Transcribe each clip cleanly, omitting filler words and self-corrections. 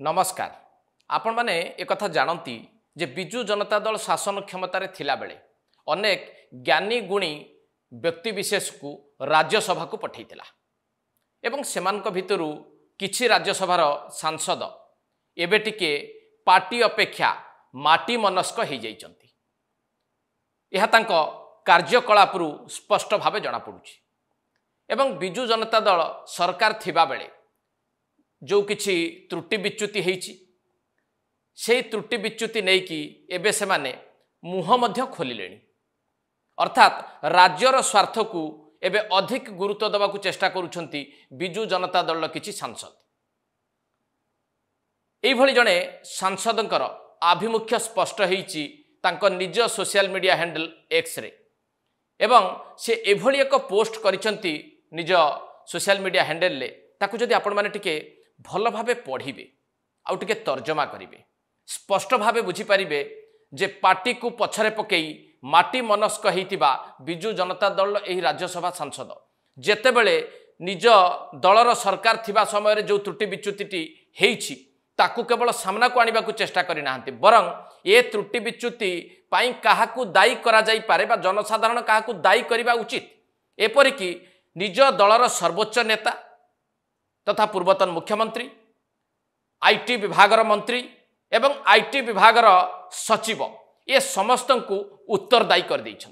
नमस्कार आपण माने एक कथा जानती जे बिजु जनता दल शासन क्षमतार थिला बेले अनेक ज्ञानी गुणी व्यक्ति विशेष को राज्यसभा को पठैतिला एवं सेमानक भितरु किछि राज्यसभार सांसद एबे टिके पार्टी अपेक्षा माटी मनस्क हो जाइछन्ति। यह तांको कार्यकलापरु स्पष्ट भावे जना पड़ुछि एवं बिजु जनता दल सरकार थिबा बेले जो किछि त्रुटि विच्युति हेछि से त्रुटि विच्युति नहीं कि एबे से माने मुह मध्य खोलिलेनी अर्थात राज्यर स्वार्थ को एबे अधिक गुरुत्व देवाकू चेष्टा करुछन्ति बिजु जनता दल किछि सांसद। एई भली जणे सांसदंकर आभिमुख्य स्पष्ट हेछि तांको निज सोशल मीडिया हैंडल एक्स रे एवं से एभली एक पोस्ट करिसन्ति निज सोशल मीडिया हैंडल ले ताकू जदि आपण माने टिके भल भावे पढ़िबे आउ टिके तर्जमा करिवे स्पष्ट भावे बुझी पारिबे जे पार्टी को पछरे पकेई माटी मनस्क हेतिबा बिजु जनता दल एही राज्यसभा सांसद जेतेबेले निज दलर सरकार थिबा समय रे जो त्रुटि विच्युतिटी हेछि ताकू केवल सामना को आनिबा को चेष्टा करि नाहंती बरं ए त्रुटि विच्युति पाई काहाकू दायी करा जाई पारे बा जनसाधारण काहाकू दायी करिबा उचित एपरि कि निज दलर सर्वोच्च नेता तथा पूर्वतन मुख्यमंत्री आईटी विभागर मंत्री एवं आईटी विभागर सचिव ये समस्त को उत्तरदायी कर देइछन।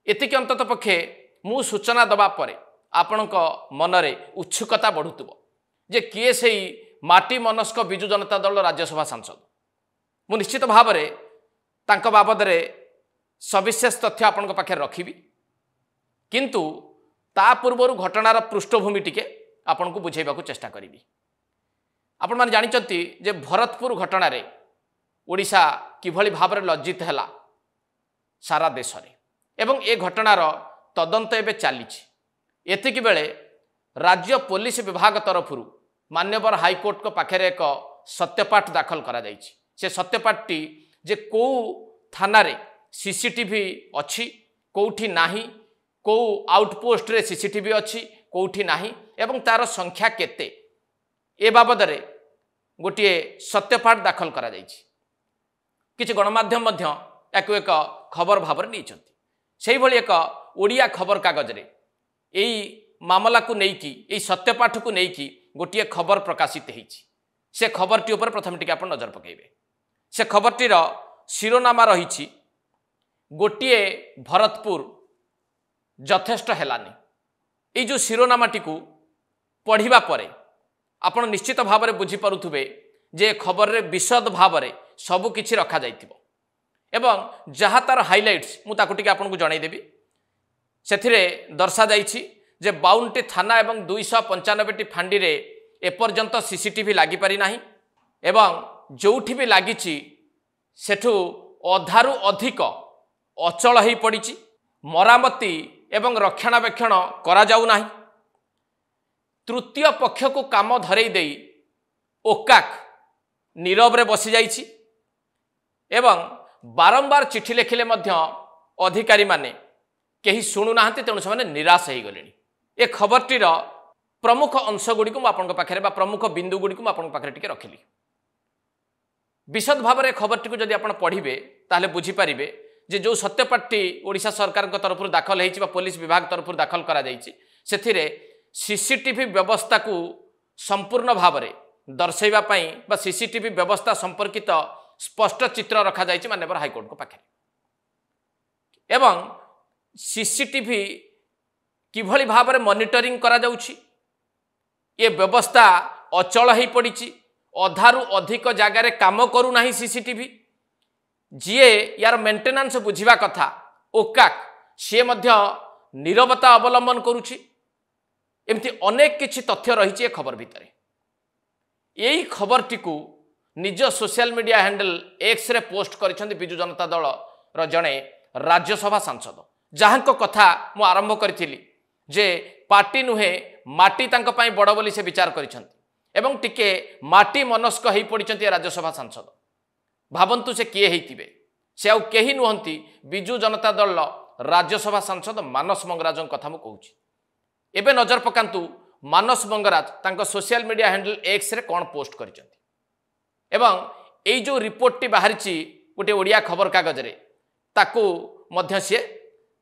एतिक अंतत पक्षे मु सूचना दबा परे आपणक मनरे उत्सुकता बढ़ुतबो जे किए सेई माटी मनस्क बिजु जनता दल राज्यसभा सांसद। मु निश्चित भाव रे तांको बाबदरे सविशेष तथ्य आपणक पाखे रखिबी किंतु ता पूर्वरु घटनार पृष्ठभूमि टिके आपन को बुझेबा को चेष्टा करी। आपण माने जानिचंती जे भरतपुर घटना रे ओडिशा किभली भाव रे लज्जित हैला सारा देश रे एवं ए घटनार तदंत एबे चालीछि। एतिक बेले राज्य पुलिस विभाग तरफरु मान्यवर हाईकोर्ट को पाखे एक सत्यपाठ दाखल करा जाइछि। से सत्यपाठटी जे को थाना रे सीसीटीवी अछि कोठी नाही को आउटपोस्ट रे सीसीटीवी अछि कोठी नाही एवं तार संख्या केते ए बाबदरे गोटे सत्यपाठ दाखल करा जाइछि। किछि गणमाध्यम मध्य एक खबर भावर नैछन्ति सेही भली एक ओडिया खबर कागज रे एई मामला को नेकी एई सत्यपाठ को नेकी गोटे खबर प्रकाशित हेछि। से खबरटी ऊपर प्रथम टिके आपण नजर पकेइबे। से खबरटीर शिरोनामा रहिछि गोटे भरतपुर यथेष्ट हेलानी। एई जो शिरोनामाटी को पढ़िबा परे आपण निश्चित भाव में बुझी पारुथुबे जे खबर रे विशद भाव में सबु किछि रखा जाइथिबो एवं जहा तार हाइलाइट्स मु ताकु टिके आपन को जणाई देबी। सेथिरे दर्शा जाइछि जे 52टी थाना एवं 295टी फांडी रे एपर्यंत सीसीटीवी लागि पारि नाही एवं जोठी भी लागिछि सेठु अधारु अधिक अचल हेई पड़िछि मरामती एवं रक्षणाबेक्षण करा जाउ नाही। तृतीय पक्ष को काम धरई देई ओकाक नीरव रे बसी जाइछि एवं बारंबार चिठी लेखिले मध्य अधिकारी माने केही सुनु नाहंती तेणु से निराश हो गलेनी। ए खबरटीर प्रमुख अंश गुडी को आपन पाखरे बा प्रमुख बिंदु गुडी को आपन पाखरे टिके रखिली। विशद भाव में खबरटी को जदि आपन पढ़िबे ताहले बुझी पारिबे जे जो सत्यपाठटी ओडिशा सरकार तरफ दाखल हेछि बा पुलिस विभाग तरफ दाखल करा जाइछि सेथिरे सीसीटीवी व्यवस्था को संपूर्ण भाव में दर्शाइबा पई बा सीसीटीवी व्यवस्था संपर्कित स्पष्ट चित्र रखा जाइछि माननीय हाईकोर्ट को पाखे एवं सीसीटीवी किभली भाव में मॉनिटरिंग करा जाउछि ये व्यवस्था अचल हेई पड़िछि अधारु अधिक जगार काम करू नाही सीसीटीवी जीए यार मेंटेनेंस बुझिबा कथा ओकाक से मध्य नीरवता अवलंबन करुछि। एमती अनेक किछि तथ्य रही खबर भितर यही खबरटी को निज सोशल मीडिया हैंडल एक्स रे पोस्ट करिसेंति बिजु जनता दल र जणे राज्यसभा सांसद जहांको कथा मु आरंभ करिथिली जे पार्टी नुहे माटी तांको पई बड़ बोली से विचार करिसेंति एवं टिके माटी मनस्क हेई पड़िसेंति राज्यसभा सांसद। भाबंतु से किए हेतिबे से आउ केही नुहंती बिजु जनता दल राज्यसभा सांसद मानस मंगराजन कथा मु कहूछि। एबे नजर पकांतु मानस मंगराज तांको सोशल मीडिया हैंडल एक्स रे कोन पोस्ट करिसेंति। एवं एई जो रिपोर्टटी बाहरी गोटे ओडिया खबर कागज रे ताकू मध्य सी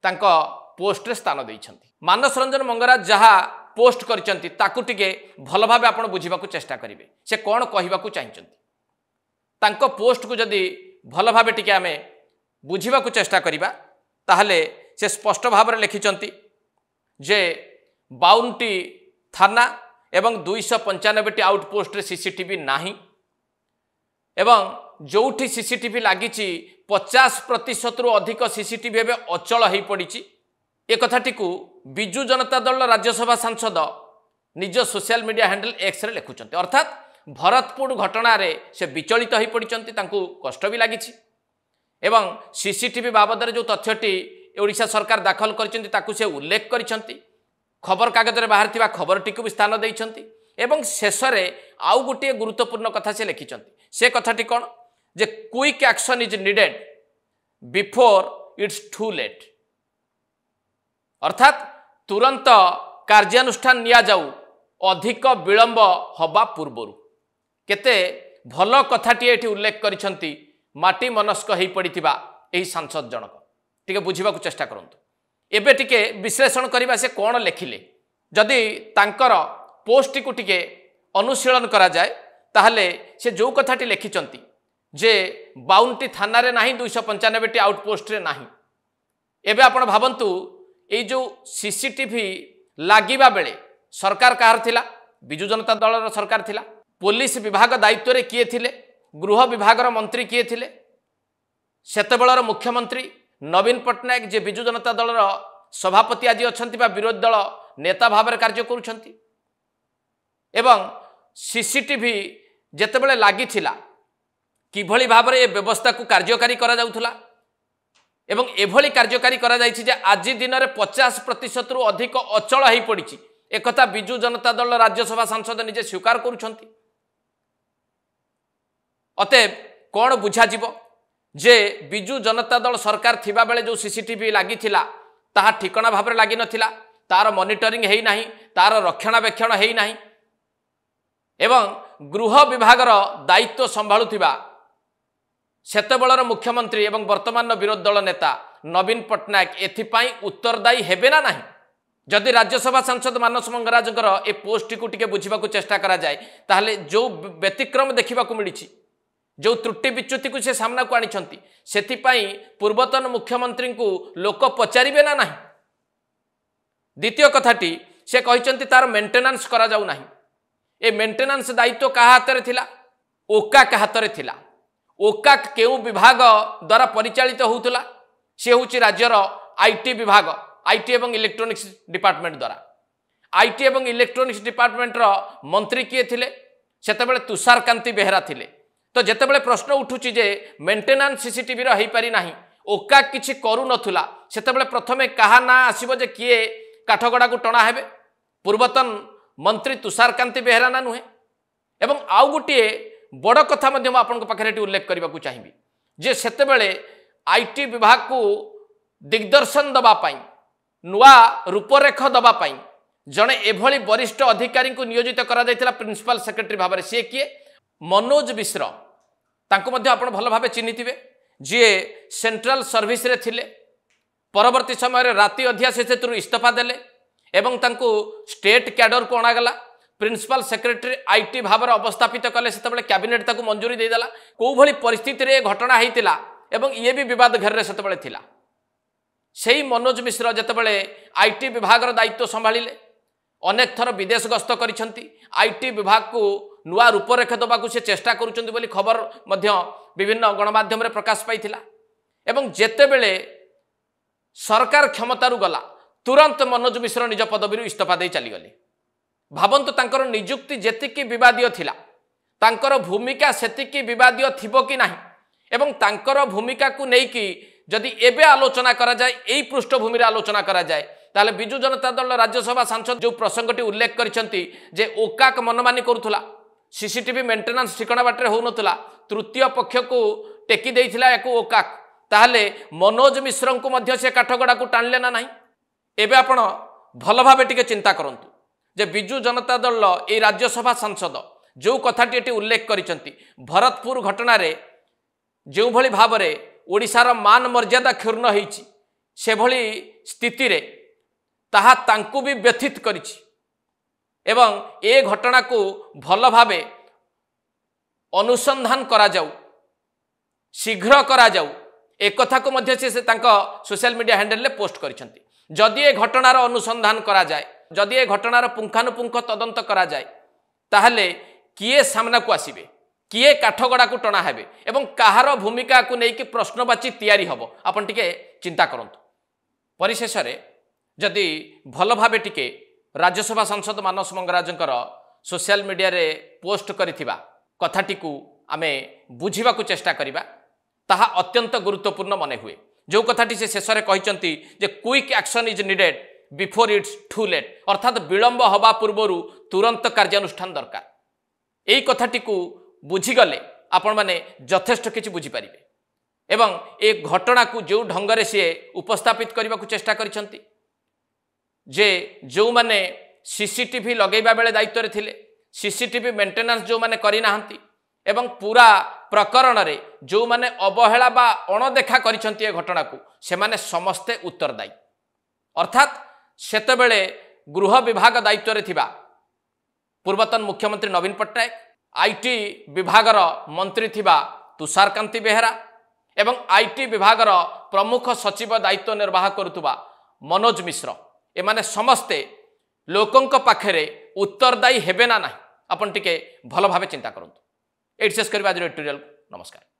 तांको पोस्ट रे स्थान देइछंती। मानस रंजन मंगराज जहाँ पोस्ट करिसंती ताकू टिके भल भाबे आपण बुझिबा को चेष्टा करिवे से कोन कहिबा को चाहिचंती। तांको पोस्ट को जदी भल भाबे टिके आमे बुझिबा को चेष्टा करिबा ताहले से स्पष्ट भाव में लिखिचंती जे 52टी थाना एवं 295टी आउटपोस्ट रे सीसीटीवी नाही एवं जोठी सीसीटीवी लगी 50% रु अधिक सीसीटीवी एवं अचल हो पड़ी। एक कथाटी को बिजु जनता दल राज्यसभा सांसद निज सोशल मीडिया हैंडल एक्स रे लिखुचंती। अर्थात भरतपुर घटना रे से विचलित हो पड़ती, कष्ट भी लगी एवं सीसीटीवी बाबद जो तथ्यटी ओडिशा सरकार दाखल करछंती से उल्लेख करछंती। खबर कागज रे बाहर थिबा खबरटी को भी स्थान देइछंती एवं शेष रे आउ गोटे गुरुत्वपूर्ण कथा से लिखिछंती। से कथाटी कौन जे quick action is needed before it's too late. अर्थात तुरंत कार्यानुष्ठान निया जाऊ अधिक विलंब हवा पूर्वरु। केते भल कथाटी एठी उल्लेख करिसंती माटी मनस्क हो पड़िथिबा एही सांसद जनक। टिके बुझिबा को चेष्टा करंतु। एबे टिके विश्लेषण करिबा से कोन लेखिले जदि तांकर पोस्ट को टिके अनुशीलन करा जाए ताहले से जो कथाटी लिखिचंती जे 52टी थाना रे नाही 295टी आउटपोस्ट रे नाही। एबे आपण भाबंतु ए जो सीसीटीवी लागिबा बेले सरकार कहार थिला? बिजु जनता दल सरकार थिला। पुलिस विभाग दायित्व रे किए थिले? गृह विभाग मंत्री किए थिले? सेतेबेलर मुख्यमंत्री नवीन पट्टनायक जे बिजु जनता दल सभापति आज अछंती बा विरोधी दल नेता भाव में कार्य करुछंती। एवं सीसीटीवी जेतेबेले लागि थिला किभली भाव में ए व्यवस्था को कार्यकारी करा जाउथला एवं एभली कार्यकारी करा जाइछि जे आज दिन में 50% रु अधिक अचल हो पड़ी। एक कथा बिजु जनता दल राज्यसभा सांसद निजे स्वीकार करुछंती। अतएव कौन बुझा जीवो जे बिजु जनता दल सरकार थिबा बेले जो सीसीटीवी लागि थिला ताहा ठिकना भाव में लागि नथिला, तार मॉनिटरिंग हेई नाही, तार रक्षणाबेक्षण हेई नाही एवं गृह विभागर दायित्व संभाळुथिबा सेतेबेलर मुख्यमंत्री एवं वर्तमान विरोधी दल नेता नवीन पट्टनायक एथिपाई उत्तरदायी हेबे ना नाही। जदि राज्यसभा सांसद मानस मंगराजकर ए पोस्ट को टिके बुझिबा को चेष्टा करा जाए ताहले जो व्यतिक्रम देखिबा को मिलिछि, जो त्रुटि विच्युति को से सामना को आनिछंती सेथिपाई पूर्वतन मुख्यमंत्री को लोक पचारिबे ना नाही। द्वितीय कथाटी से कहिसंती तार मेंटेनेंस करा जाउ नाही। ए मेंटेनेंस दायित्व का हाथ रे थिला? ओकाक हाथ रे थिला। ओकाक केउ विभाग द्वारा परिचालित होउतला? से होउची राज्यर आईटी विभाग, आईटी एवं इलेक्ट्रोनिक्स डिपार्टमेंट द्वारा। आईटी एवं इलेक्ट्रोनिक्स डिपार्टमेंट रो मंत्री किए थिले? सेतेबेले तुषार कांति बेहरा थिले। तो जेतेबेले प्रश्न उठुची जे मेंटेनेंस सीसीटीवी रो हेई पारि नाही, ओकाक किछि करू नथुला, सेतेबेले प्रथमे कहा ना आसीबो जे किए काठगड़ा को टणा हेबे? पूर्वतन मंत्री तुषार कांति बेहरा ना नुहे। एवं आउ गोटे बड़ कथा मध्य आपन पाखे उल्लेख करने को चाहिए जे सेतेबेले आईटी विभाग को दिग्दर्शन दवापाई नुआ रूपरेख दवापाई जड़े एभली वरिष्ठ अधिकारी को नियोजित करा जायतिला प्रिंसिपल सेक्रेटरी भाव में। सी किए? मनोज मिश्र। तांको मध्य आपण भल भाव चिन्हिथिबे, जी सेंट्रल सर्विस रे थिले। परवर्ती समय राति अधिया से इस्तीफा देले एवं तांको स्टेट कैडर को अणागला। प्रिंसिपल सेक्रेटरी आईटी भाव में अवस्थापित कले से कैबिनेट ताकू मंजूरी देदेला। कौ भली परिस्थिति रे घटना होइतिला एवं ये भी विवाद घेर से थिला। सेही मनोज मिश्र जेतेबेले आईटी विभाग दायित्व संभाळिले, अनेक थर विदेश गस्त करिसंती। आईटी विभाग को नुआ रूपरेख दबाकू से चेष्टा करुचंती बोली खबर मध्य विभिन्न गणमाध्यम रे प्रकाश पाइथिला। एवं जेतेबेले सरकार क्षमतारू गला तुरंत मनोज मिश्र निज पदवी इस्तीफा दे चलीगले। भावंतु तांकर नियुक्ति जेतिकी विवादीय थिला, तांकर भूमिका सेतिकी विवादीय थिबो कि नाही एवं तांकर भूमिका को नेकी जदि एबे आलोचना करा जाए, एई पृष्ठभूमि रे आलोचना करा जाए ताले बिजु जनता दल राज्यसभा सांसद जो प्रसंगटी उल्लेख करिसंती जे ओकाक मनमानी करुथुला, सीसीटीवी मेंटेनेंस ठिकना बाटरे होउनथुला, तृतीय पक्ष को टेकी देइथिला याकू ओकाक, ताहले मनोज मिश्र को मध्य से काठगड़ा को टाणले ना नाही। एबे आपण भल भाबे टिके चिंता करंतु जे बिजु जनता दल ए राज्यसभा सांसद जो कथाटी एटी उल्लेख करिसंती भरतपुर घटना रे जो भली भाबरे ओडिशार मान मर्यादा क्षुर्ण होईछि से भली स्थिति रे ताहा तांकु भी व्यथित करिछि एवं ए घटना को भल भावे अनुसंधान करा जाऊ शीघ्र करा जाऊ एक कथा को मध्य से सोशल मीडिया हैंडल ले पोस्ट करिसंती जदि ए घटनार अनुसंधान करा जाए जदि ए घटनार पुंखानुपुंख तदंत करा जाए ताहले किए सामना को आसीबे किए काठगड़ा को टणा हेबे एवं काहार भूमिका को लेकिन प्रश्नवाची तैयारी हबो आपण टिके चिंता करंतु परिशेष रे जदि भल भावे टिके राज्यसभा सांसद मानस मंगराजंकर सोशल मीडिया रे पोस्ट करिथिबा कथाटी को आमे बुझिबा को चेष्टा करिबा ताहा अत्यंत गुरुत्वपूर्ण मने हुए जो कथाटी से शेष में कहते जे quick action is needed before it's too late अर्थात विलंब हवा पूर्व तुरंत कार्यानुष्ठान दरकार यही कथाटी को बुझीगले आपण मैंने यथेष्ट किसी बुझीपारे एवं ए घटना को जो ढंगरे सी उपस्थापित करने को चेष्टा करिसंती जे जो माने सीसीटीवी लगेबा बेले दायित्व थिले सीसीटीवी मेंटेनेंस जो माने करि नाहंती एवं पूरा प्रकरण रे जो माने अवहेला बा अणदेखा करिसंती ए घटना को से माने समस्ते उत्तरदायी अर्थात सेतेबेले गृह विभाग दायित्व रे थिबा पूर्वतन मुख्यमंत्री नवीन पट्टनायक आईटी विभागर मंत्री थिबा तुषारकांति बेहेरा एवं आईटी विभागर प्रमुख सचिव दायित्व निर्वाह करुवा मनोज मिश्र एमाने समस्ते लोकंक पाखरे उत्तरदायी हेबे ना नहीं आपण टिके भल भावे चिंता करंतु एट शेष करबा एडिटोरियल नमस्कार।